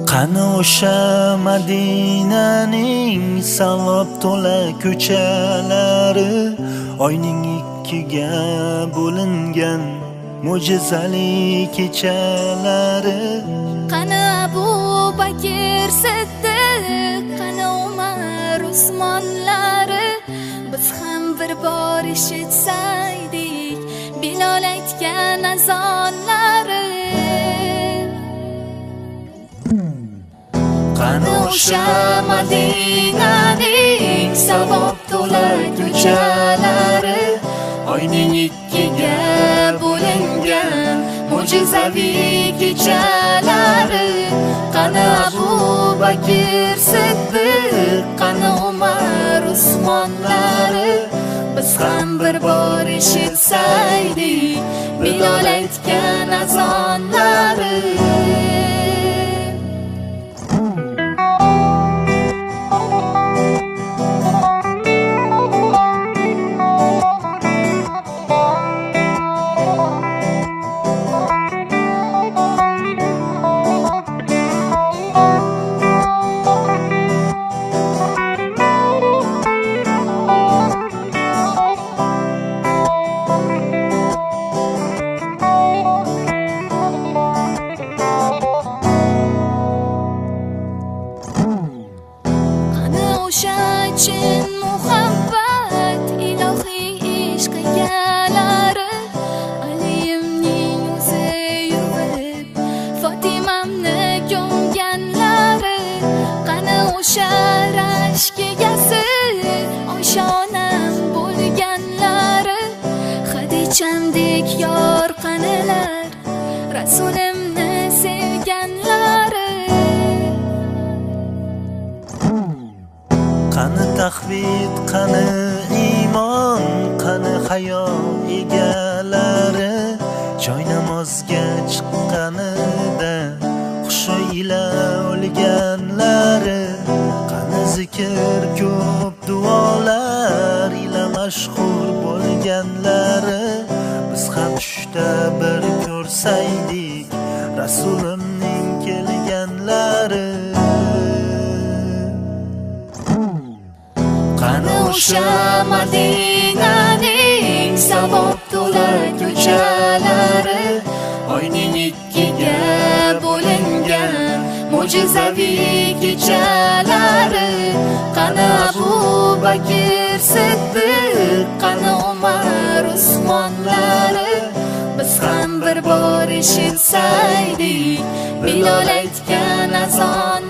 Qani o'sha Madinaning savob to'la ko'chalari, oyning ikkiga bo'lingan mo'jizali kechalari. Qani Abu Bakr Siddiq, qani Umar Usmonlari, biz ham bir bor eshitsaydik Bilol aytgan azonlari. Qani o'sha Madinaning savob to'la ko'chalari, oyning ikkiga bo'lingan mo'jizaviy kechalari. Qani Abu Bakr Siddiq, qani Umar Usmonlari, biz ham bir bor eshitsaydik Bilol aytgan azonlari. O'sha chin muhabbat ilohiy ishq egalari, Aliyimning o'zi yuvib Fotimamni ko'mganlari. Qani o'sha rashk egasi Oysha onam bo'lganlari, Xadichamdek yor qanilar Rasulimni sevganlari. Qani taqvid, qani iymon, qani hayo egalari, joy namozga chiqqanida hushi ila o'lganlari. Qani zikr ko'p duolar ila mashhur bo'lganlari, biz ham tushda bir ko'rsaydik Rasulimning kelganlari. Qani o'sha Madinaning savob to'la ko'chalari, oyning ikkiga bo'lingan mo'jizaviy kechalari. Qani Abu Bakr Siddiq, qani Umar Usmonlari, biz ham bir bor eshitsaydik Bilol aytgan azon